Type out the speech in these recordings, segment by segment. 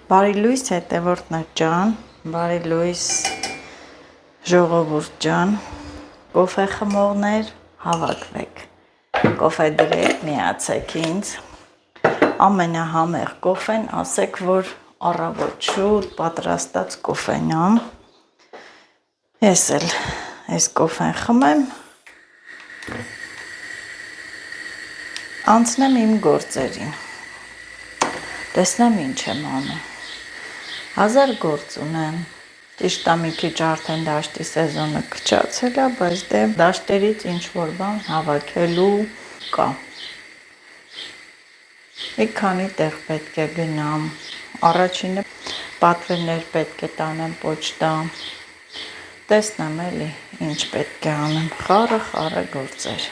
Բարի լույս հետևորդներ ջան, բարի լույս ժողովուրդ ջան, կոֆե խմողներ հավաքվեք, կոֆե դրեք, միացեք ինձ, ամենահամեղ կոֆեն ասեք, որ առավոտ շուտ պատրաստած կոֆեն ամ, ես էլ այս կոֆեն խմեմ, անցնեմ իմ գործերին, տեսնեմ ինչ եմ անում, 1000 գործ ունեմ, ճիշտ է մի քիչ արդեն դաշտի սեզոնը քչացել է, բայց դե դաշտերից ինչ-որ բան հավաքելու կա։ Մի քանի տեղ պետք է գնամ, առաջինը պատվերներ պետք է տանեմ պոչտա, տեսնեմ էլի ինչ պետք է անեմ, խառը գործեր։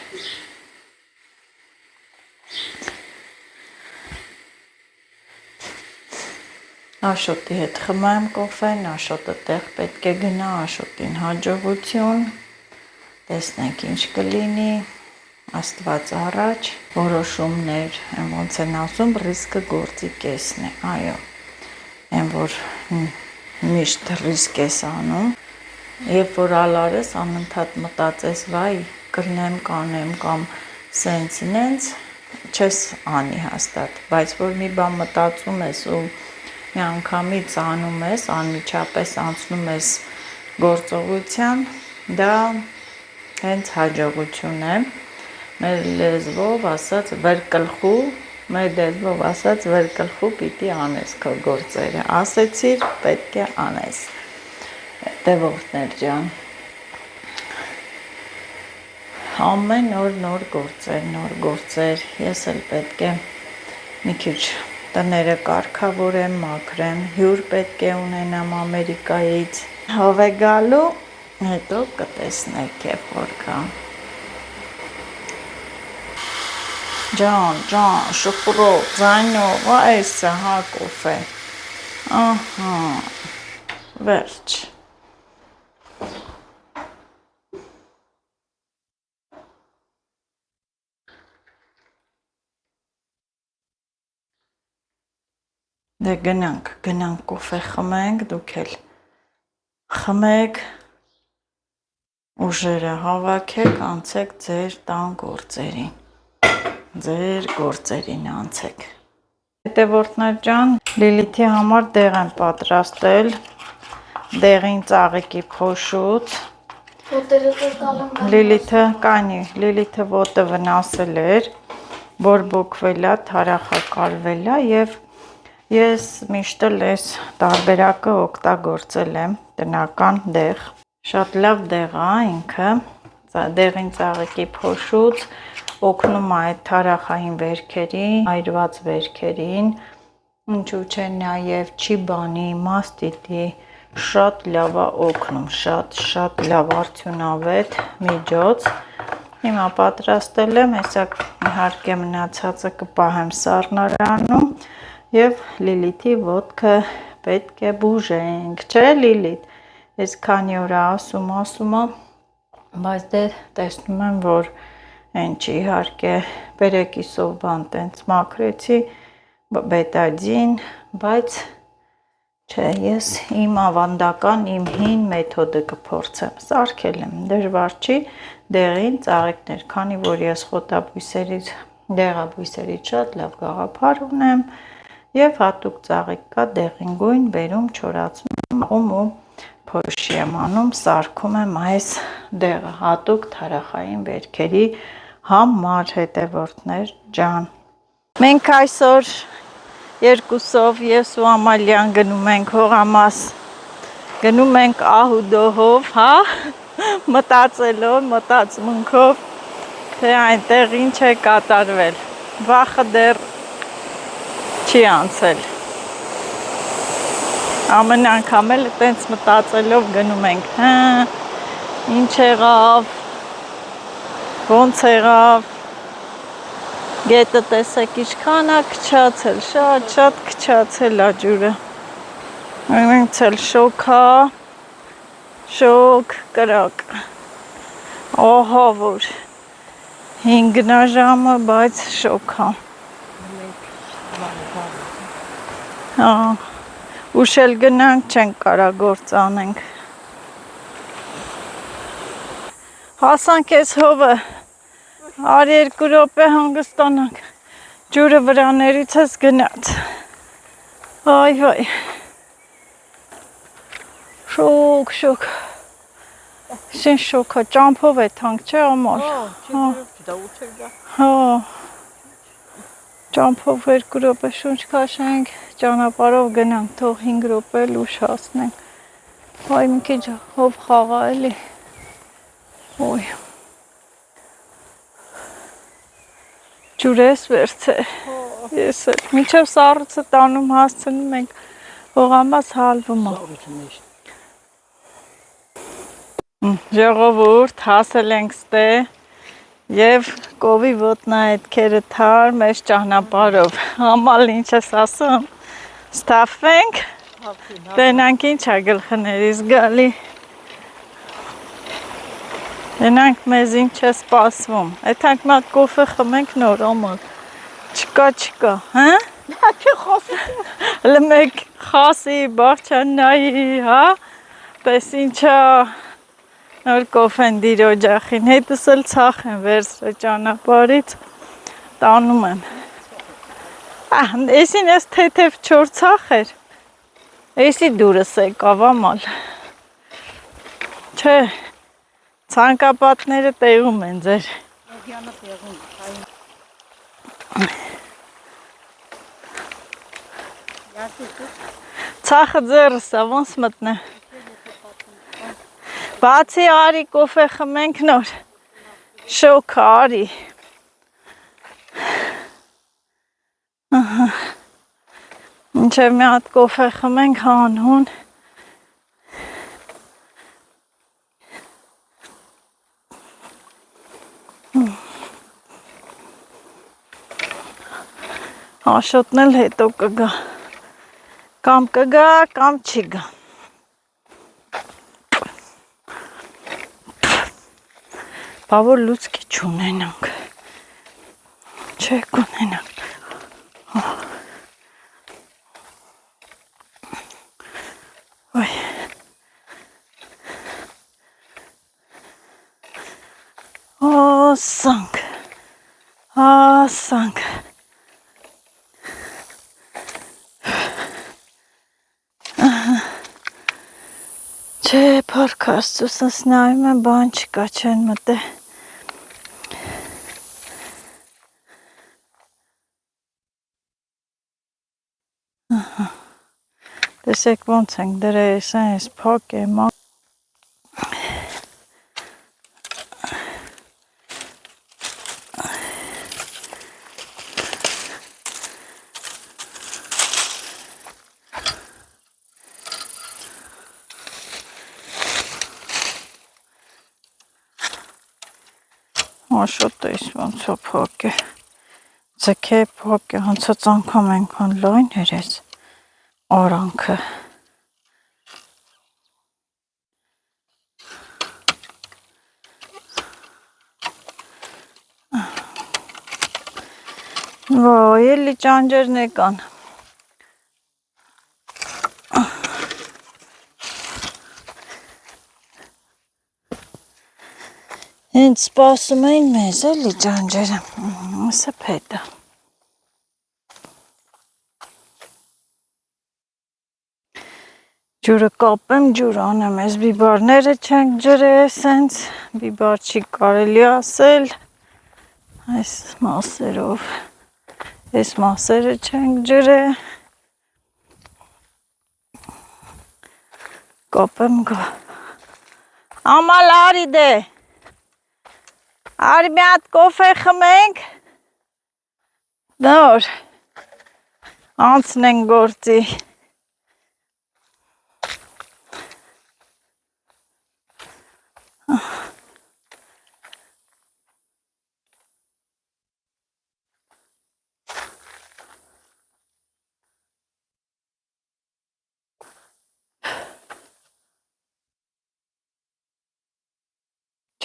Աշոտի հետ խմեմ կոֆեն, Աշոտը տեղ պետք է գնա, Աշոտին հաջողություն, տեսնենք ինչ կլինի, Աստված առաջ, որոշումներ, ոնց են ասում, ռիսկը գործի կեսն է, այո, են որ միշտ ռիսկ ես անում, երբ որ ալարես, անընդհատ մտածես, վայ, կլնեմ, կանեմ կամ սենց ինենց, չես անի հաստատ, բայց որ մի բան մտածում ես ու մի անգամից անում ես, անմիջապես անցնում ես գործողության, դա հենց հաջողություն է, մեր լեզվով ասած վեր կլխու պիտի անես քո գործերը, ասեցիր պետք է անես, տևորդներ ջան, ամեն օր նոր գործեր, ես էլ պետք է մի քիչ տները կարգավորեմ, մաքրեմ, հյուր պետք է ունենամ Ամերիկայից, հով է գալու, հետո կտեսնեք երբ որ գա։ Ջան, շուխուրով, ձայնով, այսը հա կոֆե, ահա, վերջ։ Դե գնանք կոֆե խմենք, դուք էլ խմեք, ուժերը հավաքեք, անցեք ձեր տան գործերին անցեք։ Հետևորդներ ջան, Լիլիթի համար դեղ եմ պատրաստել, դեղին ծաղիկի փոշուց, Լիլիթը ոտը վնասել էր, բորբոքվել է, թարախակալվել է և ես միշտ էլ այս տարբերակը օգտագործել եմ, տնական դեղ, շատ լավ դեղ է ինքը, դեղին ծաղիկի փոշուց, օգնում է այդ թարախային վերքերին, այրված վերքերին, ինչու չէ նաև չիբանի, մաստիտի, շատ լավ է օգնում, շատ լավ արդյունավետ միջոց, հիմա պատրաստել եմ, հեսա իհարկե մնացածը կպահեմ սառնարանում, և Լիլիթի ոտքը պետք է բուժենք, չէ Լիլիթ, ես քանի օր ասում, բայց դե տեսնում եմ, որ են չի իհարկե բերեկիսով բան տենց մաքրեցի, բետադին, բայց չէ, ես իմ ավանդական, իմ հին մեթոդը կփորձեմ, սարքել եմ, դժվար չի, դեղին ծաղիկներ, քանի որ ես խոտաբույսերից, դեղաբույսերից շատ լավ գաղափար ունեմ, և հատուկ ծաղիկ կա դեղին գույն, բերում, չորացնում ու փոշի եմ անում, սարքում եմ այս դեղը, հատուկ թարախային վերքերի համար հետևորդներ ջան։ Մենք այսօր երկուսով ես ու Ամալյան գնում ենք հողամաս, գնում ենք ահուդոհով, հա, մտածմունքով, թե այնտեղ ինչ է կատարվել, վախը դեռ չի անցել, ամեն անգամ էլ տենց մտածելով գնում ենք, հա, ինչ եղավ, ոնց եղավ, գետը տեսեք ինչքան է քչացել, շատ քչացել է ջուրը, այնց էլ շոք է, շոք կրակ, ահա որ 5 ժամը, բայց շոք է, հա, Ուշել գնանք, չենք կարա գործ անենք։ Հասանք ես հովը, արի 2 րոպե հանգստանանք, ջուրը վրաներից ես գնաց, այ վայ, շոք, շին շոքա, ճամփով է թանք չէ ամալ, հա, ճամփով 2 րոպե շունչ քաշենք, ճանապարհով գնանք, թող 5 րոպե լուշ հասնենք, այ մի քիչ հով խաղա էլի, ոյ, ջուր ես վերցել, ես էլ, մինչև սառույցը տանում հասցնում ենք, հողամաս հալվում է, ժողովուրդ հասել ենք ստե և կովի ոտնահետքերը թար մեզ ճանապարհով, համալ ինչ ես ասում, ստավվենք, տենանք ինչ է գլխներիս գալի, տենանք մեզ ինչ է սպասվում, էթանք մատ կոֆե խմենք նոր ամալ, չկա, հա? Հլը մեկ խասի, բաղչաննայի, հա? Պես ինչա նոր կոֆեն դիրոջախին, հետս էլ ծախ են վերցրը ճանապարից, տանում եմ, էսին ես թեթև 4 ծախ էր, էսի դուրս եկավ ամալ, չէ, ցանկապատները տեղում են ձեր, ծախը ձերս է, ոնց մտնե, բացի արի կոֆե խմենք նոր, շոք արի, մինչև մի հատ կոֆե խմենք հանուն, Աշոտն էլ հետո կգա, կամ կգա, կամ չի գա, բա որ լուցկի չունենանք, չէ կունենանք, ասանք, չէ պարկ աստուսս նայում եմ բան չկա չեն մտե, տեսեք ոնց ենք դրես այս պակ է մակ, Աշոտը իս ոնց է պակ է, ձգե պակ է, հանցած անգամ ենքան լայն էր ես արանքը, վայ էլի ճանջերն եկան, հենց սպասում էին մեզ էլի ճանջերը, սպետ է, ջուրը կապեմ, ջուր անեմ, ես բիբարները չենք ջրել սենց, բիբար չի կարելի ասել, այս մասերով, այս մասերը չենք ջրել, կապեմ գա, ամալ արի դե, արի մի հատ կոֆե խմենք, նոր, անցնենք գործի,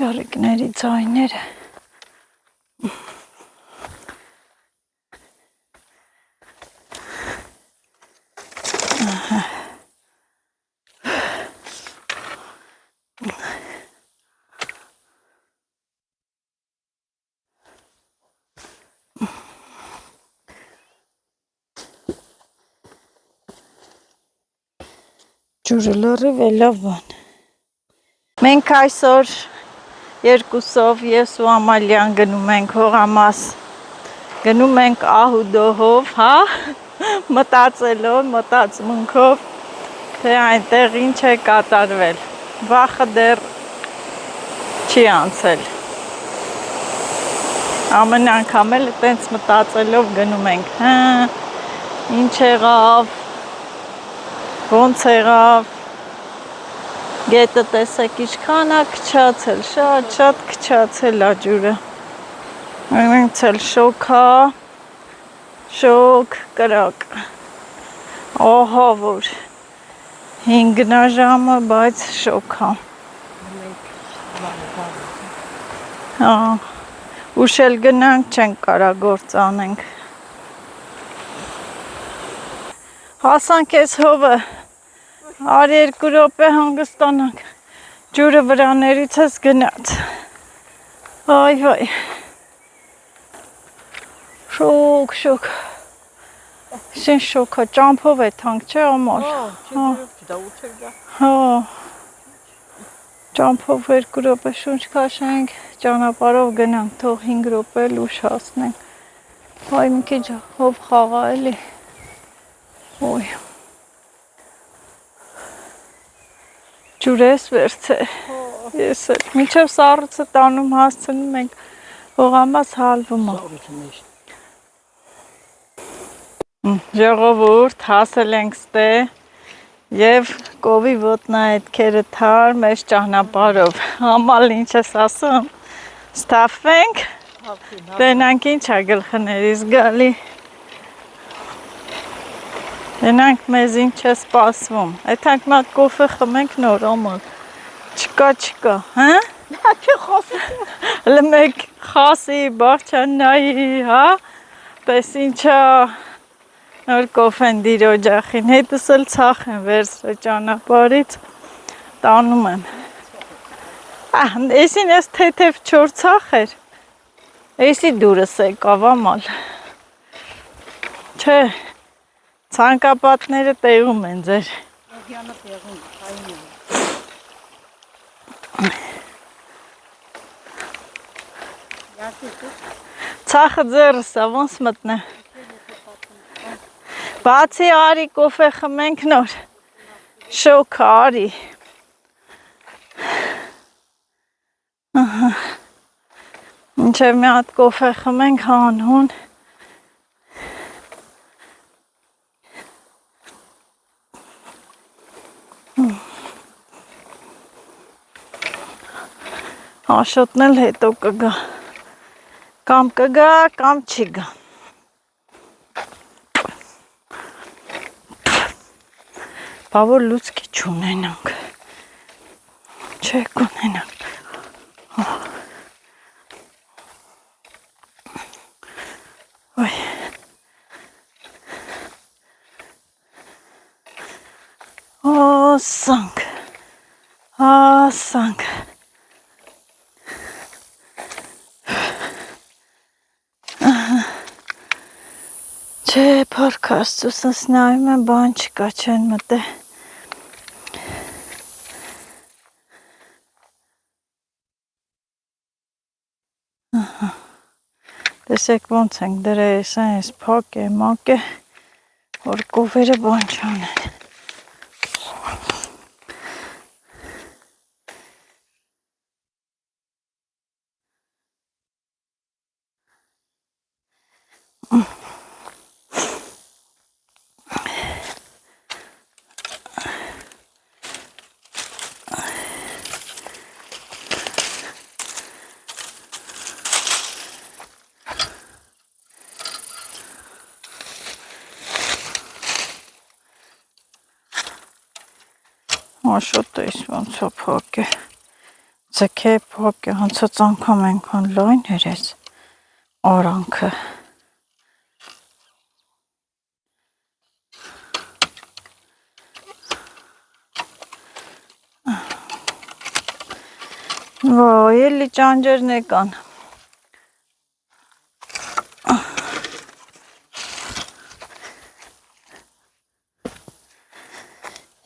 ճարիքների ձայները, ջուրը լրիվ էլավ բան։ Մենք այսօր երկուսով ես ու Ամալյան գնում ենք հողամաս, գնում ենք ահուդոհով, հա, մտածմունքով, թե այնտեղ ինչ է կատարվել, վախը դեռ չի անցել, ամեն անգամ էլ տենց մտածելով գնում ենք, հա, ինչ եղավ, ոնց եղավ, գետը տեսեք ինչքան է քչացել, շատ քչացել է ջուրը, այնց էլ շոք է, շոք կրակ, ահա որ 5 ժամը, բայց շոք է, հա, ուշ էլ գնանք չենք կարա գործ անենք, հասանք ես հովը, արի 2 րոպե հանգստանանք, ջուրը վրաներից ես գնաց, այ, շոք, Շեն շոքա, ճամփով է թանք, չէ ամար, հա, ճամփով 2 րոպե շունչ քաշենք, ճանապարհով գնանք, թող 5 րոպե էլ ուշ հասնենք, այ մի քիչ հով խաղա էլի, ոյ, ջուր ես վերցել, ես էլ, մինչև սառույցը տանում հասցնում ենք, հողամաս հալվում է, ժողովուրդ, հասել ենք ստե և կովի ոտնահետքերը թար մեր ճանապարհով, Ամալ ինչ ես ասում, ստավվենք, տենանք ինչ է գլխներիս գալի, տենանք մեզ ինչ է սպասվում, էթանք մատ կոֆե խմենք նոր Ամալ, չկա, հա? Չի խասի, լմեք խասի, բաղչաննայի, հա, պես ինչա, նոր կոֆեն դիրոջախին, հետս էլ ծախ են վերցրել ճանապարից, տանում եմ, էսին ես թեթև 4 ծախ էր, էսի դուրս եկավ Ամալ, չէ, ցանկապատները տեղում են ձեր, ծախը ձերս է, ոնց մտնե, բացի արի կոֆե խմենք նոր, շոք արի, մինչև մի հատ կոֆե խմենք հանուն, Աշոտն էլ հետո կգա, կամ կգա, կամ չի գա, բա որ լուցկի չունենանք, չէ կունենանք, ոյ, հասանք, չէ պարկ աստուսս նայում եմ բան չկա չեն մտե, տեսեք ոնց ենք դրել ես փակ է, մակ է, որ կովերը բան չանեն, Աշոտը ես ոնց է փակ է, ձգե փակ է, հանցած անգամ ենքան լայն էր ես արանքը, վայ, էլի ճանջերն եկան,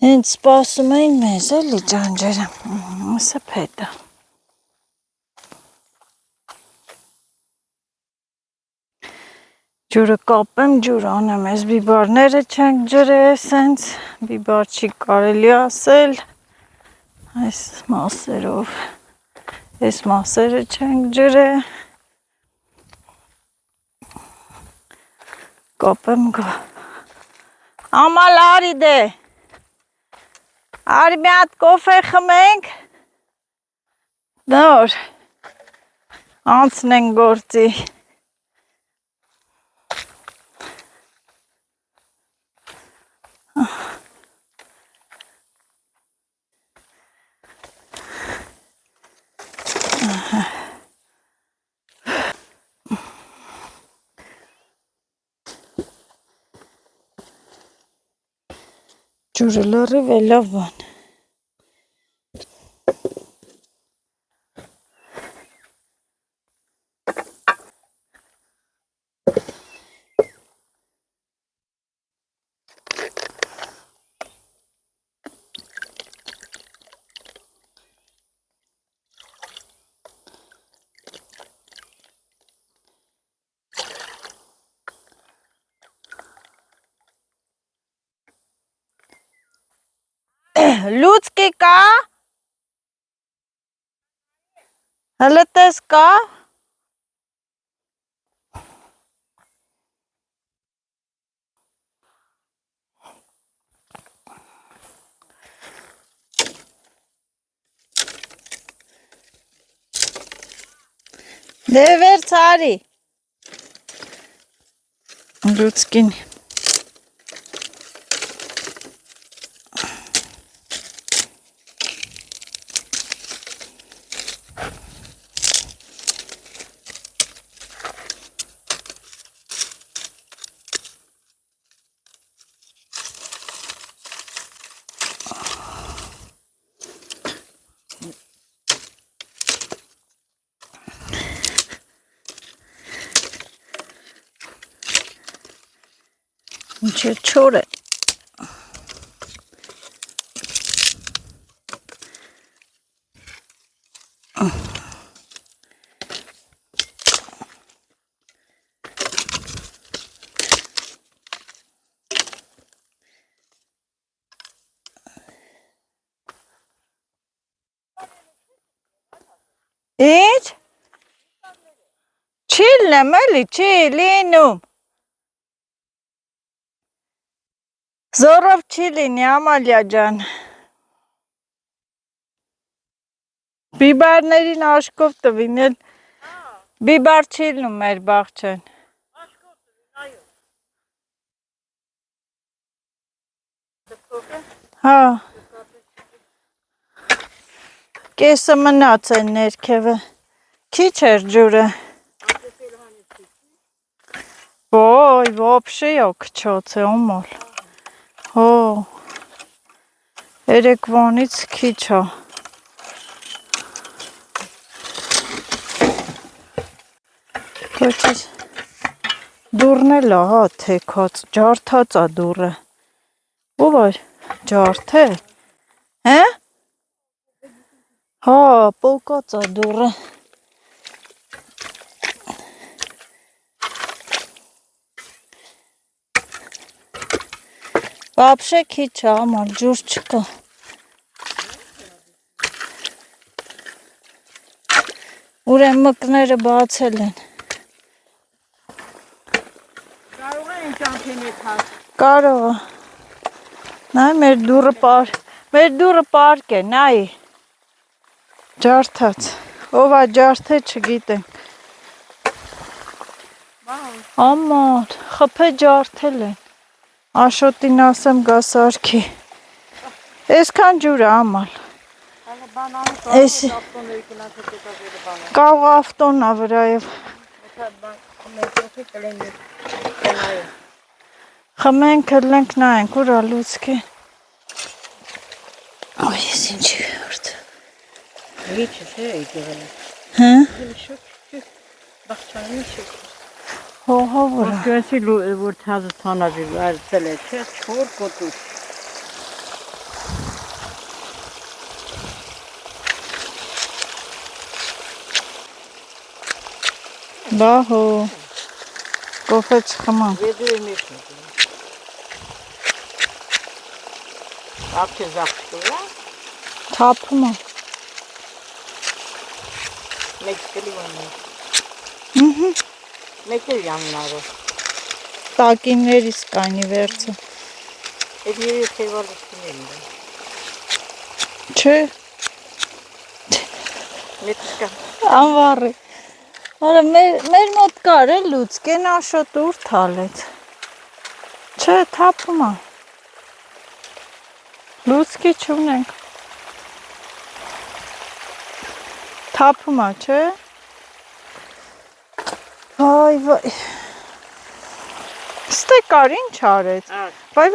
Հենց սպասում էին մեզ, էլի ջանջերը, ասա փետը։ Ջուրը կապեմ, ջուր անեմ, ես բիբարները չենք ջրել, սենց, բիբար չի կարելի ասել, այս մասերով, ես մասերը չենք ջրել, կապեմ գա, ամալ արի դե, արի մի հատ կոֆե խմենք, նոր, անցնենք գործի, ջուրը լրիվ է լավ բան։ Լուցկի կա, հլը տես կա, դե վեր ծարի, լուցկին, ինչ է չոր է, ինչ, չիլն եմ էլի, չի լինում, զորով չի լինի, ամալյա ջան, բիբարներին աշկով տվին էլ, բիբար չի լինում մեր բաղջեն, հա, կեսը մնաց են ներքևը, քիչ էր ջուրը, ոյ, ոբշե յոքչոց է, օմոլ, հո, երեկվանից քիչ հա, Կոչիս, դուրն էլ ահա թեքած, ջարդած ա դուրը, ով էր, ջարդ է, հե, հա, պոկած ա դուրը, Վաբշե քիչ է, աման, ջուր չկա, ուրեն մկները բացել են, Կարող է ինչ անքենետ հաս։ Կարող է, նայ մեր դուրը պարկ է, նայ, ջարդած, ով ա ջարդե չգիտենք, Աման, խփե ջարդել են, Աշոտին ասեմ գա սարքի, այսքան ջուրը ամալ, Կաղ ավտոնա վրայով, խմենք հլենք նայենք, ուրա լուցկի, Ոյ, ես ինչի հորդ, Իչս է եկեղել է։ հը, Բաղչանի շուք։ հողա վրա, Ոսկրասի որ թազը թանաժի վարցել է, չէ, չոր կոտուր։ Բահո։ Կոֆե չխմամ։ Vedere meşhur. Akçe zakçıla. Թափում է։ Meksteli var. Ահա։ Meksteli yanları. Տակիններից կանի վերցը։ Ediyor seval üstünde. Չէ։ Metka. Անվառի։ Արա մեր մոտ կար է լուծկեն աշոտ ուր թալեց։ Չէ, թափում է։ Լուծկի չունենք։ Թափում է, չէ։ Վայ, վայ։ Ստե կար ինչ արեց։ Վայ։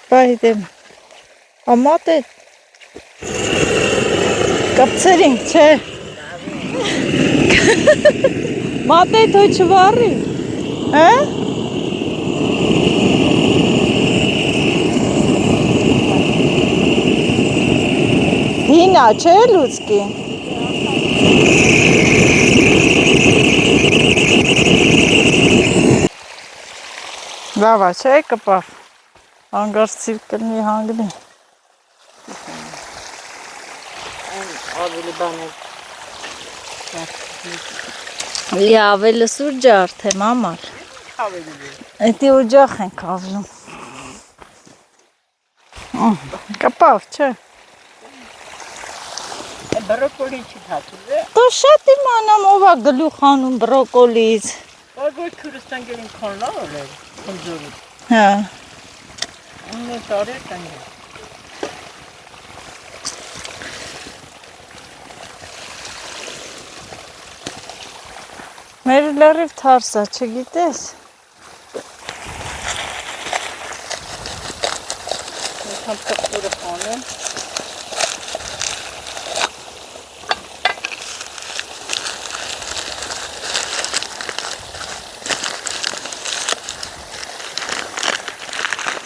Վայ դեմ։ Ամատ է։ Կապցերինք, չէ։ Մատե թոյ չվարի։ Հա։ Հինա, չէ լուծկի։ Լավ է, չէ կպավ։ Հանգարց ցիրկնի հանգնի։ Avili bana. Լի ավելը սուրճ արդե մամալ։ Avili. Էդի օջախ ենք ավլում։ Կպավ, չէ։ Brokoli çıkartıldı. Դու շատ իմանամ ով է գլուխ անում բրոկոլից։ Orada Kürdistan gelin konular öyle. Konuşuyoruz. Հա։ Onu soruyorsan ya. Մեր լրիվ թարսա, չգիտես։ Tam kapıları falan.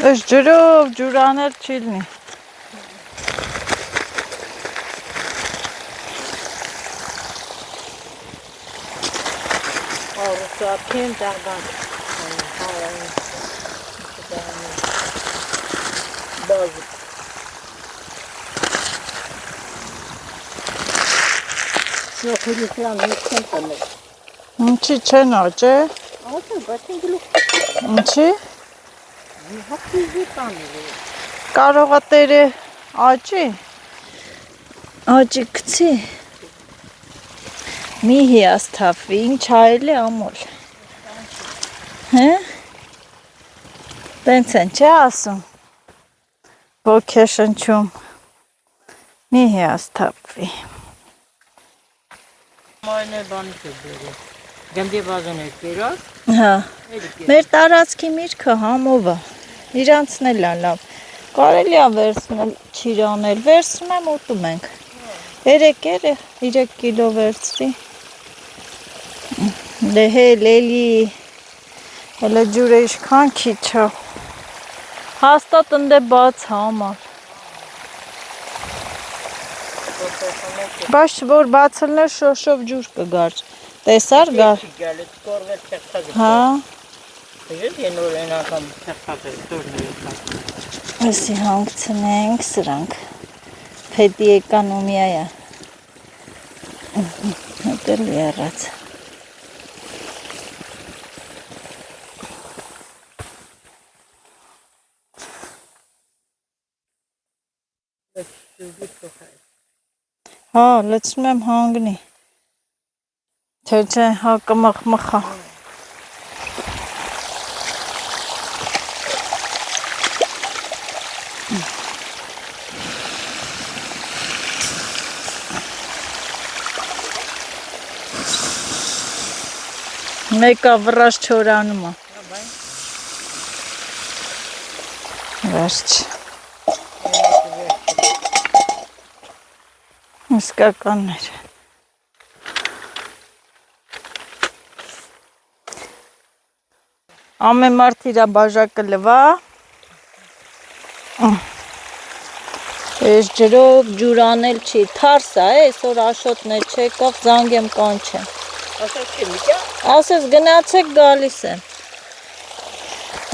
Այս ջրով ջուրանել չի լինի։ Orası atayım dağdan. Bazı. Yok Hristiyan yüksen tanır. Ինչի չեն աճե։ Ama bakın gülük. Ինչի։ Hakkı tanır. Կարող է տերը աճի։ Աճի գցի։ Մի հիասթափվի, ինչ այլ է ամոլ։ Հե։ Տենց են չէ ասում։ Ոգեշնչում։ Մի հիասթափվի։ Mayne bana söylüyor. Gemde bazen ekliyor. Հա։ Մեր տարածքի միրգը համով է։ Իրանցն էլ է լավ։ Կարելի է վերցնել, չիրանել, վերցնում եմ ուտում ենք։ 3 կիլո վերցրի։ Դե հել էլի, հələ ջուրը իշքան քիչ է։ Հաստատ ընդե բաց համար։ Բայց որ բացելներ շոշով ջուր կգար։ Տեսար գար։ Geldi korvet çaktadı. Հա։ Hayır yeni oraya nakam çaktadı. Sormuyor. Ասի հանգցնենք սրանք։ Փետի էկոնոմիա է։ Հատել եռած։ Հա, լցնում եմ հանգնի։ Թե չէ, հա կմխմխա։ Մեկը վրաշ չորանում է։ Վերջ։ Իսկականներ։ Ամեն մարդ իր բաժակը լվա։ Ես ջրով ջուր անել չի, թարս է, այսօր Աշոտն է չեկավ, զանգեմ կանչեմ։ Ասես չի միջա։ Ասես գնացեք գալիս եմ։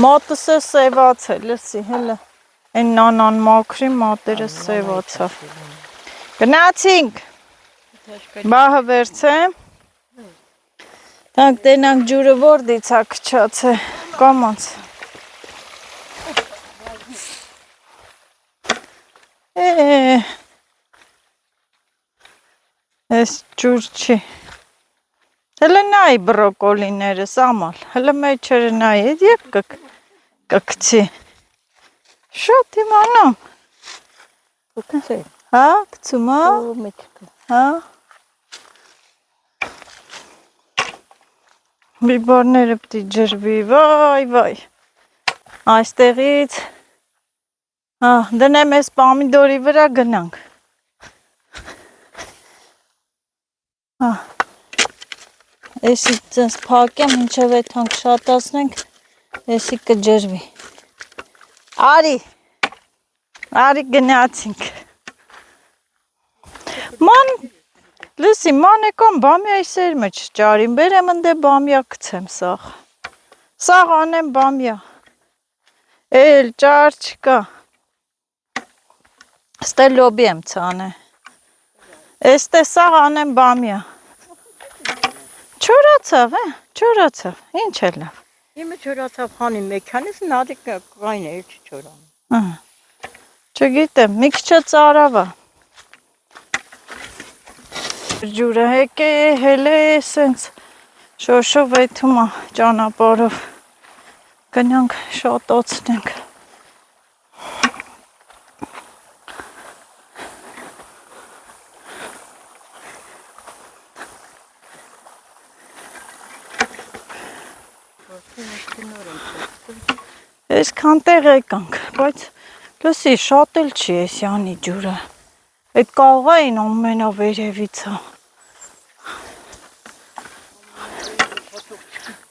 Մատս է սևաց է, լսի, հելը։ Այն նանան մաքրի, մատերը սևացավ։ Գնացինք։ Բահը վերցեմ։ Տանք տենանք ջուրը որդից է քչաց է, կամանց։ Ես ջուր չի։ Հələ նայի բրոկոլիները, Սամալ, հələ մեջերը նայի, ետ կկցի։ Շատ իմանամ։ Կքնսե։ Հա, կցում հա։ Մեջքը։ Հա։ Բիբարները պտի ջրվի, վայ։ Այստեղից, հա, դնեմ ես պամիդորի վրա գնանք։ Հա, եսի ծնս պակեմ, ինչև էտ հանք շատասնենք, եսի կջրվի։ Արի գնացինք։ Ման, լսի, ման եկան բամյայի սեր մեջ ճարին, բերեմ ընդե բամյա կցեմ սաղ։ Սաղ անեմ բամյա։ Էլ ճար չկա։ Ստե լոբի եմ ցանը։ Էստե սաղ անեմ բամյա։ Չորացավ, ինչ է լավ։ Իմը չորացավ հանի մեքանից նադիկ կային է, չի չորանում։ Չգիտեմ, մի քիչ ծարավա։ Ջուրը հեկե հելե սենց շոշով էթում ճանապարհով գնանք շատացնենք։ Այսքան տեղ եկանք, բայց լսի շատ էլ չի էսյանի ջուրը։ Այդ կաղային ամենավերևից է։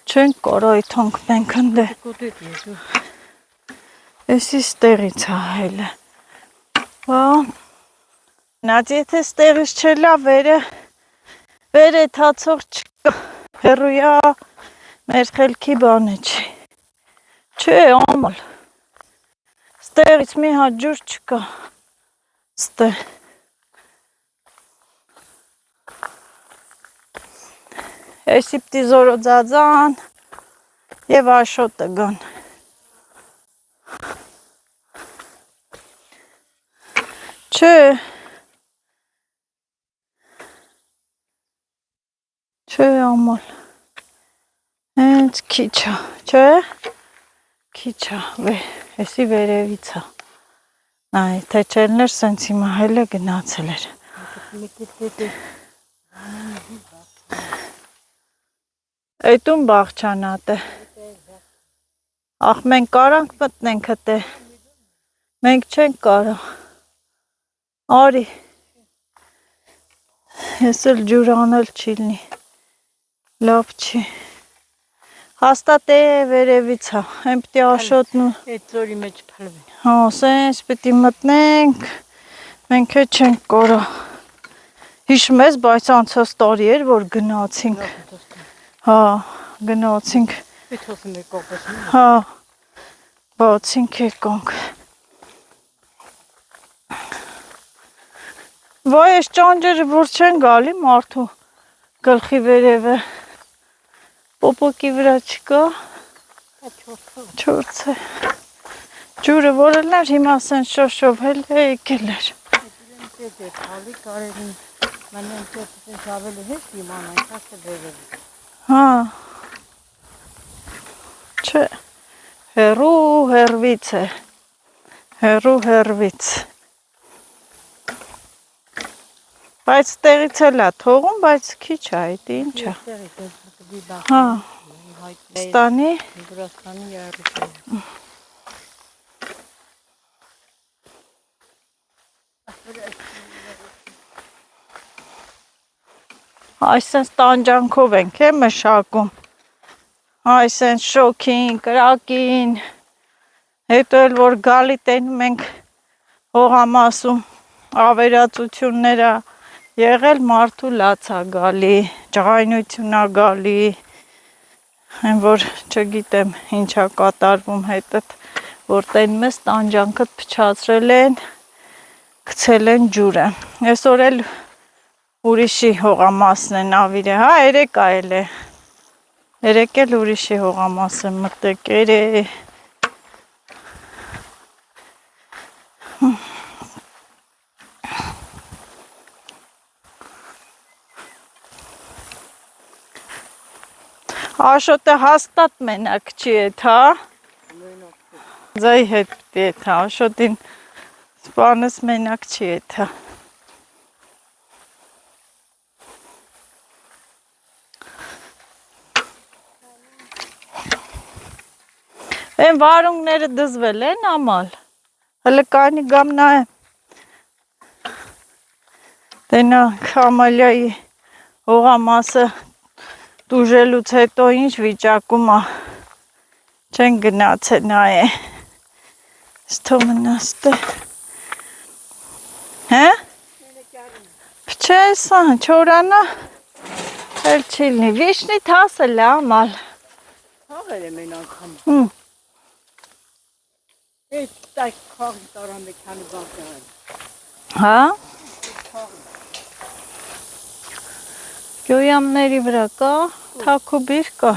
Չենք կարա այդանք մենք ընդե։ Էսի ստեղից է հելը։ Նած եթե ստեղից չելա վեր էթացող չկա։ Հերույա մեր խելքի բանը չի։ Չէ, ամալ, ստեղից մի հատ ջուր չկա, ստե, եսի պտի զորոձածան և Աշոտը գան, չէ ամալ, հենց քիչ է, չէ, քիչ է, եսի վերևից է, նայ, թե չելներ սենց հիմա հել է գնացել էր, այդում բաղչանատ է, ախ մենք կարանք մտնենք հտե, մենք չենք կարա, արի, ես էլ ջուր անել չի լնի, լավ չի, հաստատ է վերևից է, են պտի Աշոտն ու Այդ ծորի մեջ փլվի։ Հա, սենց պիտի մտնենք, մենք է չենք կարա։ Հիշում ես, բայց անցած տարի էր, որ գնացինք։ Հա, գնացինք։ Պետոսում է կողպես։ Հա, բացինք եկանք։ Վայ, ես ճանջերը որ չեն գալի մարդու գլխի վերևը։ Պոպոկի վրա չկա։ Չորց է։ Ջուրը որել էր, հիմա սենց շոշով հել է եկել էր։ Հա, չէ, հերու հերվից է, հերու հերվից։ Բայց տեղից էլ է թողում, բայց քիչ է, այդ ինչ է։ Հա, ստանի։ Այսենց տանջանքով ենք է մշակում, այսենց շոքին, կրակին, հետո էլ որ գալի տենում ենք հողամասում, ավերածությունները եղել մարդու լացա գալի, ջղայնությունա գալի, այն որ չգիտեմ ինչա կատարվում հետդ, որ տեն մեզ տանջանքդ փչացրել են, գցել են ջուրը։ Այսօր էլ ուրիշի հողամասն են ավիրե, հա, երեկ այլ է։ Երեկ էլ ուրիշի հողամասը մտեկեր է։ Աշոտը հաստատ մենակ չի էդ, հա։ Ձայ հետ պիտի էդ, հա, Աշոտին սպանս մենակ չի էդ, հա։ Են վարունգները դզվել են ամալ, հլը կանի գամ նայեմ, տենանք Ամալիայի հողամասը տուժելուց հետո ինչ վիճակում է, չեն գնացել նայե, ստո մնաստը, հե, պչեսա, չորանա, էլ չիլնի, վիշնի թասել է ամալ, Հաղել եմ են անգամ, Էդ տայք խաղի տարան մեքանի բանքան, հա, գյոյամների վրա կա, թակուբիր կա,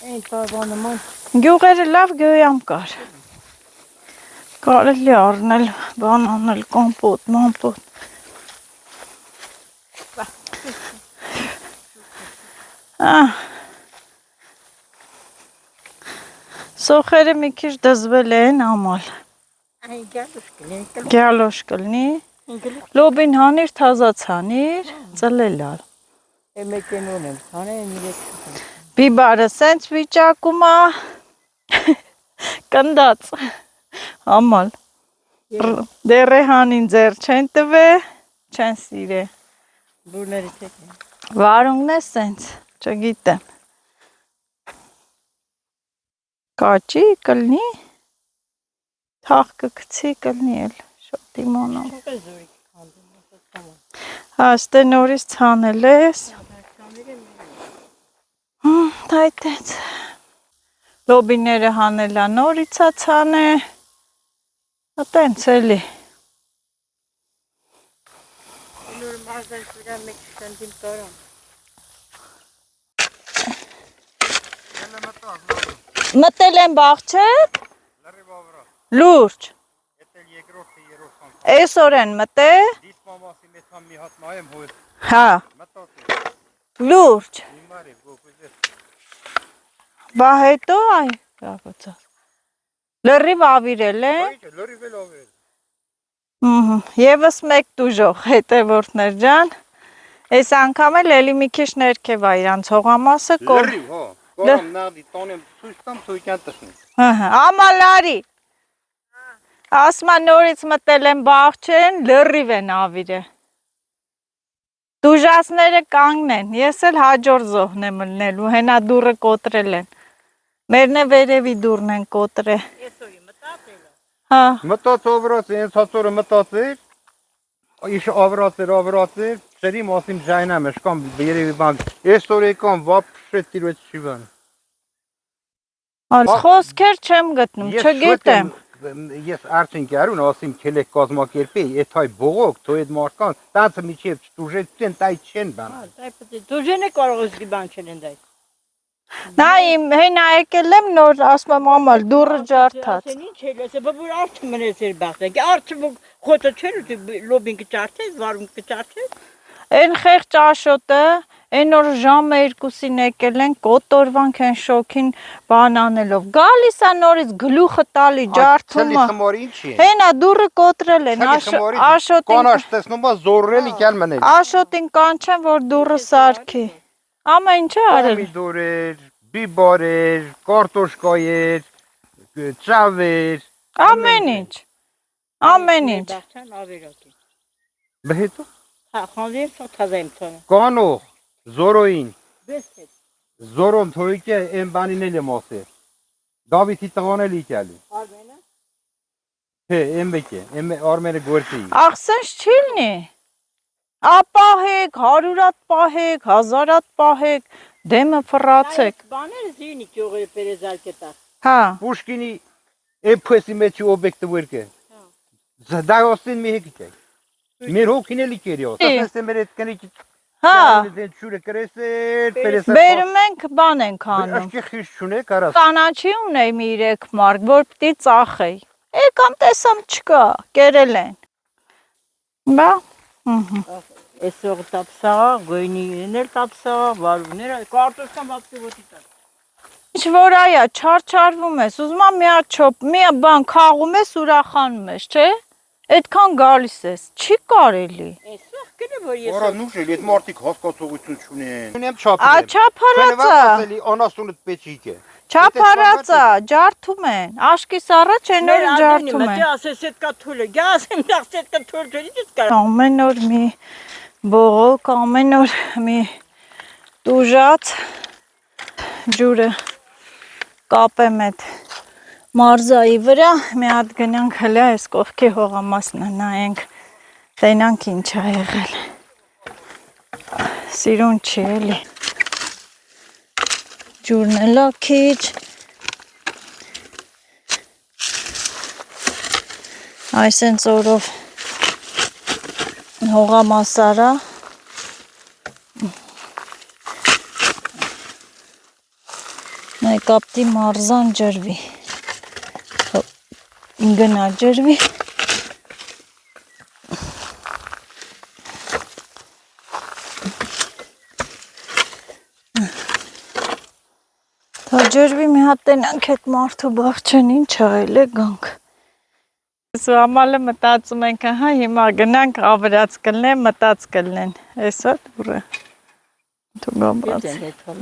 Են պարվանում են, գյուղերը լավ գյոյամ կար, կարելի առնել, բան անել, կոմպոտ, մանպոտ, Սոխերը մի քիչ դզվել են ամալ, Այն գալուշ կլին, գյալոշ կլնի, լոբին հանիր, թազած հանիր, ծլելալ, մեկենուն եմ, սան են իրեք շուխն, բիբարը սենց վիճակում է, կնդած, ամալ, դեր է հանին ձեր չեն տվե, չեն սիրե, բուրների տեք են, վարունգն է սենց, չգիտեմ, կաճի կլնի, թաղ կգցի կլնի էլ, շոտի մոնով, շուխ է զորիք կանդում, հաստե նորից ծանել ես, դայտեց, լոբիները հանելա նորիցա ծան է, տենց էլի, նոր մազեն սուրա մեկ շնդիմ տարան, մտել են բաղչետ, լուրջ, այսօր են մտել, հա, լուրջ, բա հետո այ, լրիվ ավիրել են, եվս մեկ տուժող հետևորդներ ջան, այս անգամ էլ էլի մի քիչ ներքև է իրանց հողամասը, Լրիվ, հա, կարամ նաղդի տոնեմ սույստամ սույկյան տշնի։ ամալարի, ասմա նորից մտել են բաղչեն, լրիվ են ավիրը, տուժասները կանգնեն, ես էլ հաջոր զոհն եմ լնելու, հենա դուրը կոտրել են, մերն է վերևի դուրն են կոտրել, Եսօրի մտածել է, հա, Մտած ավրած է, հենց հացորը մտած էր, իշ ավրած էր, շերի մասիմ ժայնամ է, շկամ երևի բանք, այսօր եկան վապշետ տիրոց շիվան։ խոսքեր չեմ գտնում, չգիտեմ, Ես արդյունք արուն ասիմ կելեք կազմակերպի, էդ հայ բողոք, թո էդ մարդկան, տանցը միջև չտուժեցեն, տայ չեն բան։ դուժեն է կարող զգի բան չեն են դայք, նա իմ հենա եկել եմ նոր ասում եմ ամալ դուրը ջարդած, Ինչ էլ ես, բաբուր արդը մնես էր բախտակ, արդը խոտը չեր ու լոբին կճարդես, վարում կճարդես, են խեղճ աշոտը, են որ ժամը 2-ին եկել են կոտորվանք են շոքին բան անելով, գալիս է նորից գլուխը տալի ջարդումը, խմորի ինչ է։ հենա դուրը կոտրել են, Կանաշ տեսնում է զորրել իկյալ մնել։ աշոտին կանչեն որ դուրը սարքի, ամա ինչ է արել, Պոմիդոր էր, բիբար էր, կարտոշկա էր, ծավ էր, ամեն ինչ, բախտան ավերակի, բհետո, հա խանվեր թազայմ թոնը, կանող, զորոին, բես հետ, զորոն թոյիկե են բանին էլ եմ ասել, Դավիթի տղան էլ իկյալի, արվենը, Հե, եմբեկե, արմերը գործի։ Աղսենց չի լինի։ Ապահեք, 100-ատ պահեք, 1000-ատ պահեք, դեմը ֆռացեք։ Բաները զինի ճյուղը պերեզարկետա։ Հա, Պուշկինի էփեսի մեջ օբյեկտը վերկե։ Զդայոստին մի հեկիք։ Մեր հոգին էլի կերիոս։ Ասես մեր այդ կնիկ հա, դեն ճուրը կրեսեր, պերեսը։ բերում ենք բան ենք անում։ Աշկի խիշ չունեք, արած։ Կանաչի ունեի մի 3 մարդ, որ պիտի ծախեի։ Եկամ տեսամ չկա, կերել են։ Բա, Այսօր տապսա, գույնիներ տապսա, վարուներ, կարտոշկան բացի ոտի տա։ ինչ որ այա, չարչարվում ես, ուզում եմ մի հատ չոպ, մի բան խաղում ես, ուրախանում ես, չէ՞։ Այդքան գալիս ես, չի կարելի։ Այսօր գնա որ ես։ Որա նուշել, այդ մարդիկ հասկացողություն չունեն։ Ունեմ Ա չափել։ չափարածա, անասունդ պեչիկ է։ չափարածա, ջարդում են, աշկիս առաջ են որ ջարդում են։ Մտի ասես այդ կա թուլը, գասեմ դախս այդ կա թուլ ջրի դից կա։ Ամեն օր մի բողոք, ամեն օր մի տուժած ջուրը կապեմ այդ մարզայի վրա, մի հատ գնանք հլա այս կողքի հողամասնը նայենք, տենանք ինչ ա եղել, սիրուն չի էլի, ջուրն էլա քիչ, այսենց օրով հողամասարա, նայկապտի մարզան ջրվի, գնա ջրվի, թա ջրվի մի հատ տենանք այդ մարդու բաղջեն ինչ այլ է գանք։ Սու ամալը մտածում ենք, հա հիմա գնանք ավրած կլնեն, մտած կլնեն, էսա դուրը, դու գամբաց,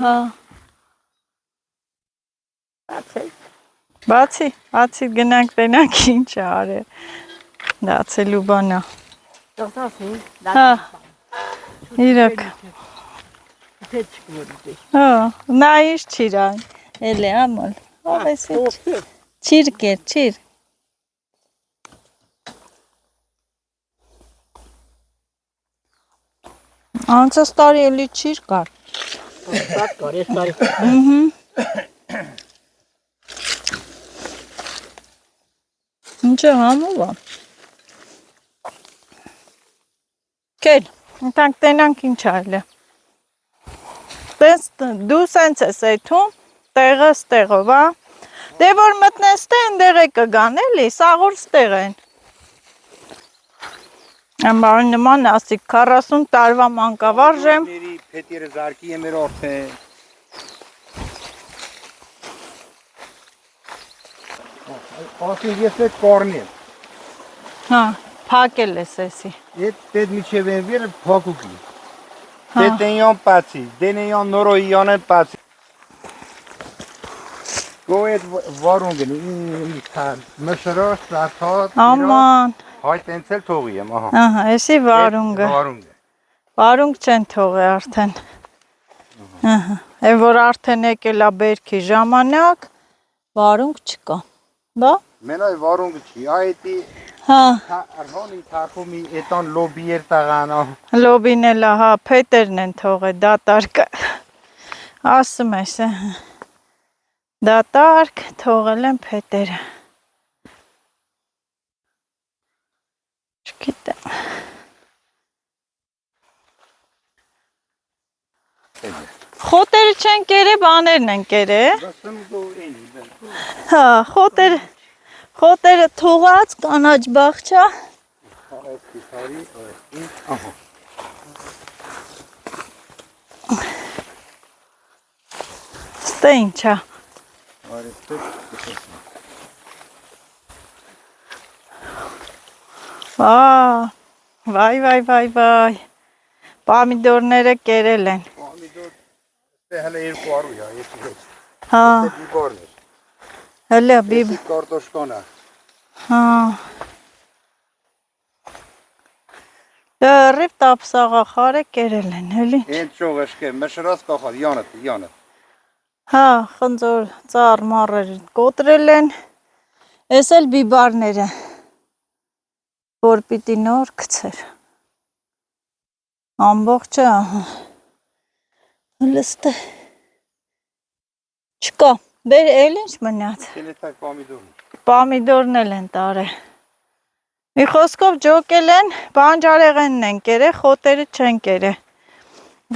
հա, բացի գնանք տենանք ինչ է արել, դացելու բանա, հա, իրակ, հա, նա ինչ չիրան, էլ է ամալ, ավեսի, չիր կեր, չիր, անցած տարի էլի չիր կար, ինչ է համով է, կել, ընտանք տենանք ինչ այլ է, դու սենց ես էթում, տեղը ստեղով, դե որ մտնես տեն դեղ է կգան էլի, սաղոր ստեղ են, ամբարին նման ասիկ 40 տարվա մանկավարժ եմ, Պետերը զարկի եմ էր արդեն, ասին ես այդ կորն եմ, հա, պակել ես էսի, այդ պետ միչև են վերը պակուկի, պետ են յան պացի, դեն են յան նորոյի յան են պացի, գո այդ վարունգն, մշրոս, սարթատ, աման, հայտ ենցել թողի եմ, ահա, էսի վարունգը, վարունգ չեն թողի արդեն, են որ արդեն եկել է բերքի ժամանակ, վարունգ չկա, բա? Մենայ վարունգը չի, այդի Հա, արհոնի թակումի էտան լոբի էր տաղանա, լոբին էլ հա, փետերն են թողի, դատարկը, ասում ես, դատարկ թողել են փետերը, չգիտեմ, խոտերը չեն կերը, բաներն են կերը, հա, խոտերը թողած, կանաչ բաղջա, ստե ինչա, վայ, պամիդորները կերել են, հələ երկու արու յա, երկու հետ, հա, բիբարն էր, հələ բիբ, Եսի կարտոշկան է, հա, դրիվ տապսաղախարը կերել են, հելի, են ճող աշկե, մշրած կախալ, յանըտ, հա, խնձոր ծար մարեր կոտրել են, ես էլ բիբարները, որ պիտի նոր գցեր։ Ամբողջը ահա։ Լստը։ Չկա։ Բեր էլ ինչ մնաց։ Ele tak pomidor. Պամիդորն էլ են տարել։ Մի խոսքով ջոկել են, բանջարեղենն են կերել, խոտերը չեն կերել։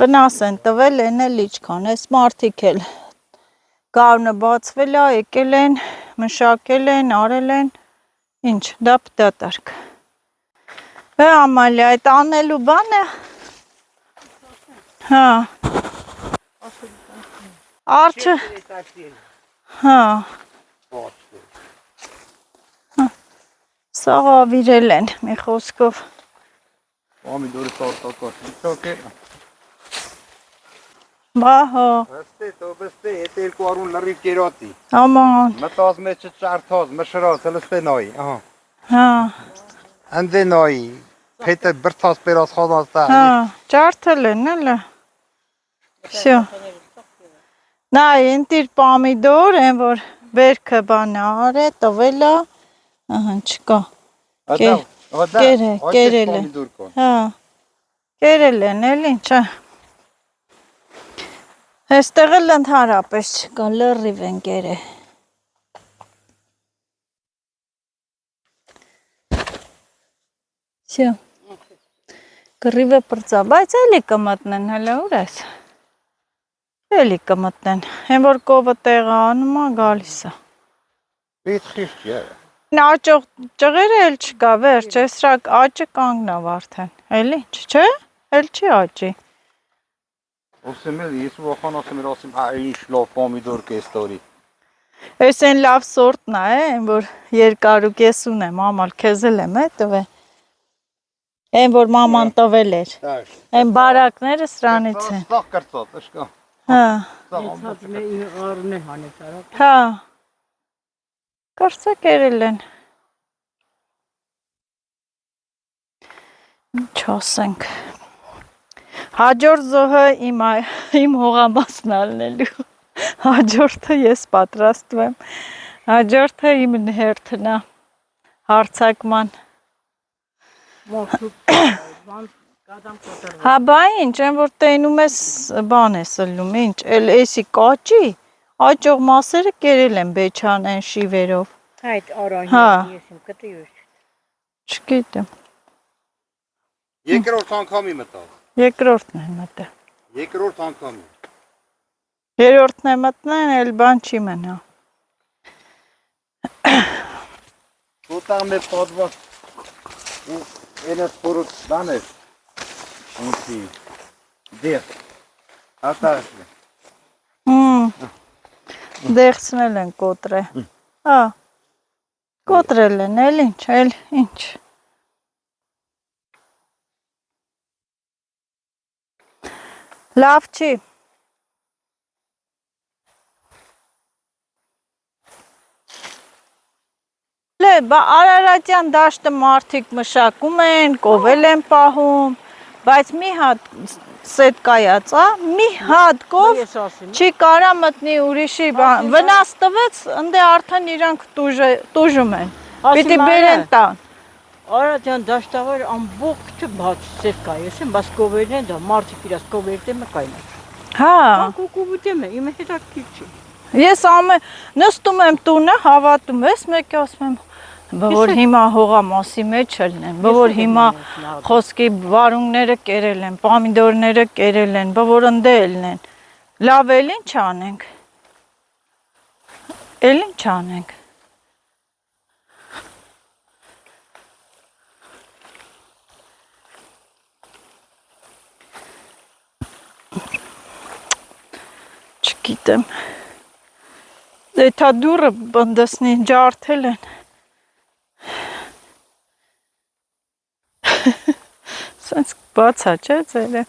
Վնաս են տվել, են էլ իչքան, այս մարդիկ էլ գարունը բացվել է, եկել են, մշակել են, արել են, ինչ, դա պտատարկ։ Ամալիա, այդ անելու բան է։ Հա։ Արջը, հա, սաղ ավիրել են, մի խոսքով։ Pomidor tortokos. Okay. Բա հա, Beste, este el cu arun lăriv cheroti. աման, Մտած մեջ չարթոz, մշրած, լստե նոյ, ահա։ հա, Անդե նոյ, փետը բրթած պերած խոզած տա։ հա, ջարդել են, էլը։ Всё։ Նա ենտիր պամիդոր, են որ բերքը բանը արե, տվել է, ահա, չկա։ Կերել է։ Հա, կերել են, էլ ինչ է։ Այստեղ էլ ընդհանրապես չկա, լրիվ են կերել։ Всё։ Կռիվը պրծա, բայց էլի կմտնեն, հələ ուր ես։ Էլի կմտնեն, հեն որ կովը տեղը անում է, գալիս է։ Պիտ խիշտ է։ Աճող ճղերը էլ չկա, վերջ, այս ռակ աճը կանգնավ արդեն, էլ ինչ, չէ, էլ չի աճի։ Ասեմ էլ, ես ոխան ասեմ էլ ասեմ, ինչ լավ պոմիդոր կեստորի։ Այս են լավ սորտնա է, են որ երկար ու կես ունեմ, մաmal քեզ էլ եմ տվել։ Են որ մաման տվել էր։ Են բարակները սրանից են։ Ստաղ կրծած, ըշկա։ Հա, Ցած մե արն է հանեցարակ։ հա։ Կարծա կերել են։ Ինչ ասենք։ Հաջորդ զոհը իմ հողամասն ալնելու։ Հաջորդը ես պատրաստվում եմ։ Հաջորդը իմ հերթն է հարցակման։ Մոքուկ բան կադամ կոտրել։ Հա բա ինչ, այն որ տենում ես բան ես ըլնում, ինչ, էլ էսի կաճի, աճող մասերը կերել են բեչան են շիվերով։ Այդ արանի Հա։ ես իմ կտյուր։ Չգիտեմ, Երկրորդ անգամի մտավ։ երկրորդն է մտը։ Երկրորդ անգամի։ Երորդն է մտնեն, էլ բան չի մնա։ Ուտաղ մեր պատված ու էնս խորոտ բան էր։ Ունցի, դեղ, ատաշն է։ Դեղցնել են կոտրե։ Հա, կոտրել են, էլ ինչ։ Լավ չի։ Բա Արարատյան դաշտը մարդիկ մշակում են, կովել են պահում, բայց մի հատ սետ կայացա, մի հատ կով Ես ասեմ։ չի կարա մտնի ուրիշի բան, վնաս տվեց, ընդե արդեն իրանք տուժում են, պիտի բերեն տան։ Արարատյան դաշտավար ամբողջը բաց սև կա, ես եմ, բաց կովերն են դա, մարդիկ իրաց կովերտ եմ կայնա։ Հա, Կուկուբուտ եմ, իմ հետաքրքիր չի։ ես նստում եմ տունը, հավատում ես, մեկը ասում եմ, որ հիմա հողամասի մեջ ելնեն, որ հիմա խոսքի վարունգները կերել են, պամիդորները կերել են, որ ընդե ելնեն, լավ էլ ինչ անենք, էլ ինչ անենք, չգիտեմ, դեթա դուրը բնդսնի ջարդել են, սենց բացա չէ ձերը,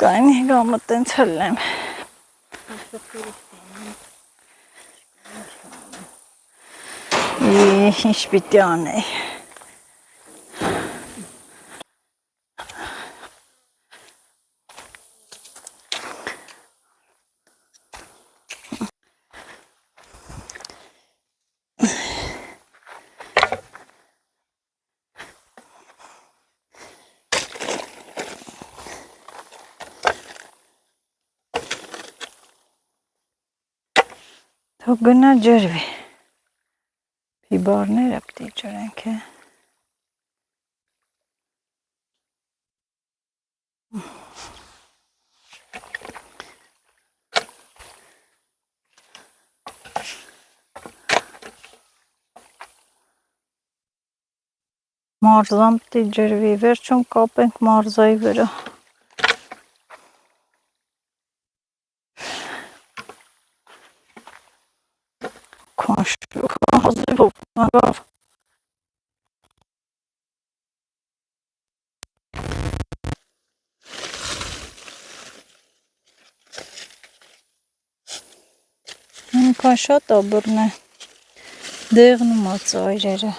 կայնի գամը տենց հլնեմ, ինչ պիտի անեի, Թող գնա ջրվի։ Բիբարները պիտի ջրենք է։ Մարզան պիտի ջրվի, վերջում կապենք մարզայի վրա։ Քաշ հազիվով նագավ։ Ինքան շատ աբրն է, դեղնում է ծայրերը։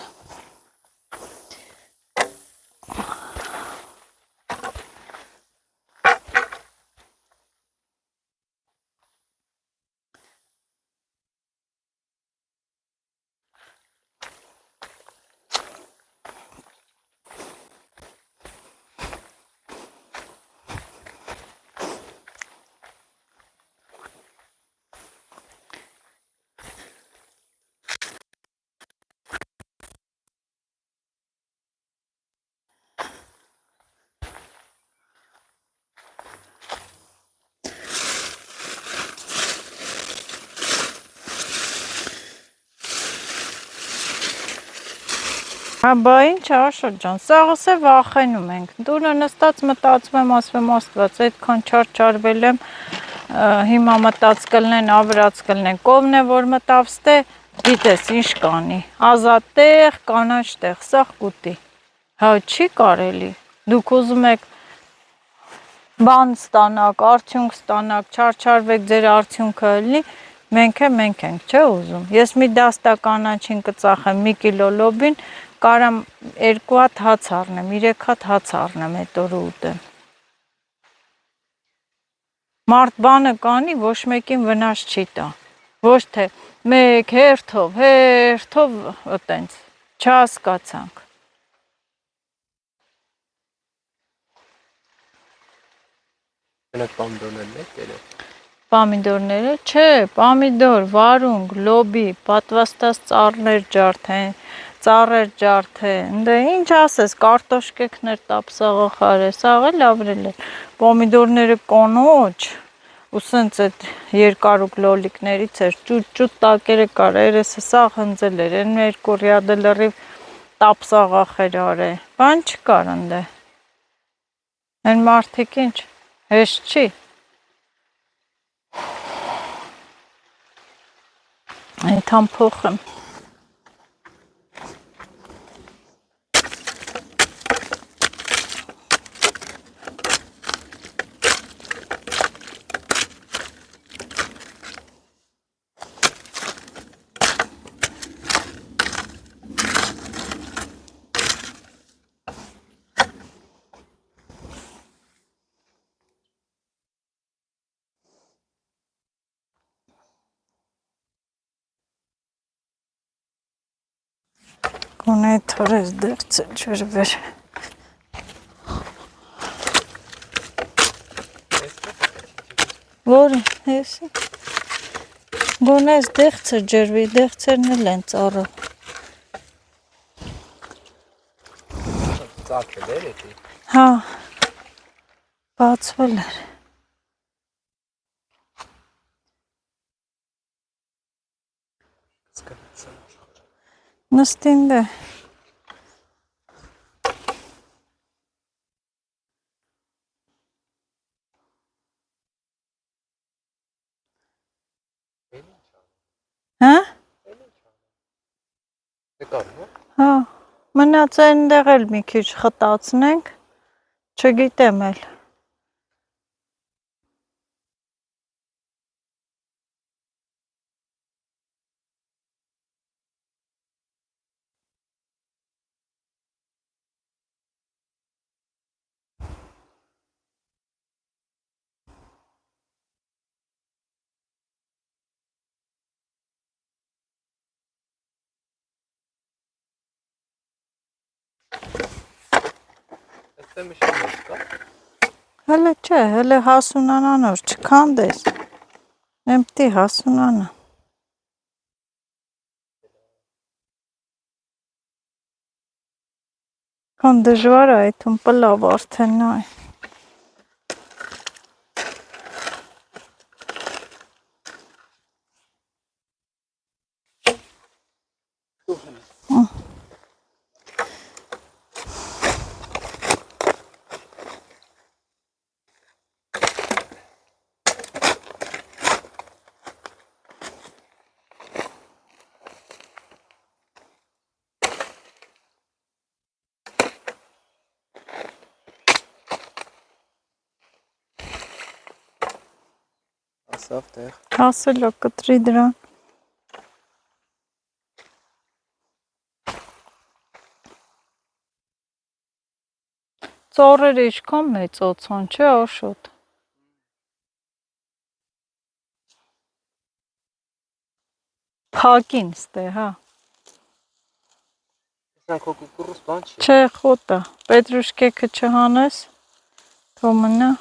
Հա բա ինչ Աշոտ ջան, սաղս է վախենում ենք, դուրը նստած մտածում եմ, ասում եմ Աստված, այդքան չարչարվել եմ, հիմա մտած կլնեն, ավրած կլնեն, կովն է որ մտավ ստե, գիտես ինչ կանի, ազատ տեղ, կանաչ տեղ, սաղ կուտի, հա չի կարելի, դուք ուզում եք բան ստանաք, արդյունք ստանաք, չարչարվեք ձեր արդյունքը լինի, մենք ենք, չէ ուզում, ես մի դաստա կանաչին կծախեմ, մի կիլո լոբին, կարամ 2 հատ հաց առնեմ, 3 հատ հաց առնեմ այդ օրը ուտեմ։ Մարդ բանը կանի, ոչ մեկին վնաս չի տա, ոչ թե մեկ հերթով, այտենց, չհասկացանք։ Մենակ պամիդորներն եք կերել։ Պամիդորները, չէ, պամիդոր, վարունգ, լոբի, պատվաստած ծառեր ջարդեն, դե ինչ ասես, կարտոշկեքներ տապսաղախար է, սաղ էլ ավրել է, պոմիդորները կոնոչ, ու սենց այդ երկարուկ լոլիկներից էր, ճուտ տակերը կար, երեսը սաղ հնձել էր, են երկու ռյադը լրիվ տապսաղախեր արե, բան չկար ընդե, են մարդիկ ինչ, հեշտ չի, այնթան փոխեմ, Գոնե թորես դեղցը ջրվեր, որը, եսի, գոնե ես դեղցը ջրվի, դեղցերն էլ են ծառը, Ծակել էր էտի։ հա, բացվել էր, նստին դե, հա, հա, մնաց այնտեղ էլ մի քիչ խտացնենք, չգիտեմ էլ, Այստեղ միշտ կա։ հələ չէ, հələ հասունանան որ չքանդես, եմ պիտի հասունանա, Քան դժվար է այդում պլավ արդեն նայ։ Ասավ տեղ։ Ասել է կտրի դրան։ Ծառերը ինչքան մեծացան, չէ՞ Աշոտ։ Փակին ստե, հա։ Սրանք հո կուկուռուս բան չի։ Չէ, խոտը։ Պետրուշկեքը չհանես, թող մնա։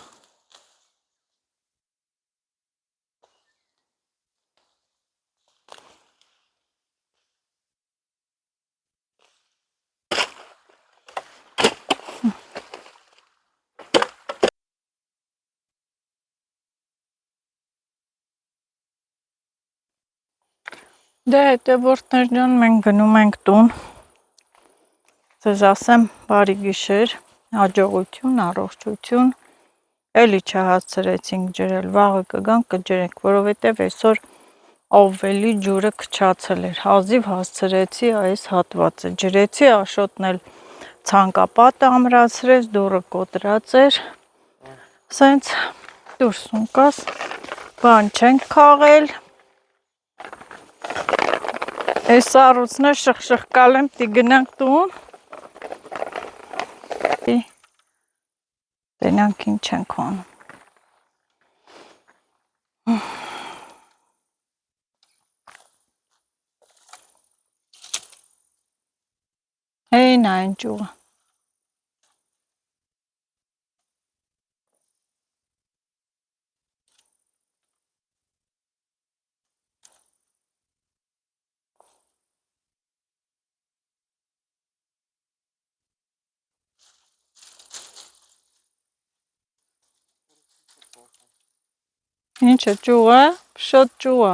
Դե հետևորդներ ջան, մենք գնում ենք տուն։ Ձեզ ասեմ բարի գիշեր, հաջողություն, առողջություն։ Էլի չհասցրեցինք ջրել, վաղը կգանք կջրենք, որովհետև այսօր ավելի ջուրը քչացել էր։ Հազիվ հասցրեցի այս հատվածը։ Ջրեցի, Աշոտն էլ ցանկապատը ամրացրեց, դուռը կոտրած էր։ Սենց դուրս ընկաս, բան չենք քաղել։ Այս սառույցն է շխշխկալ եմ, տի գնանք տուն։ Տենանք ինչ ենք անում։ Հեին այն ճուղը։ Ինչ է ճուղը, շոտ ճուղը։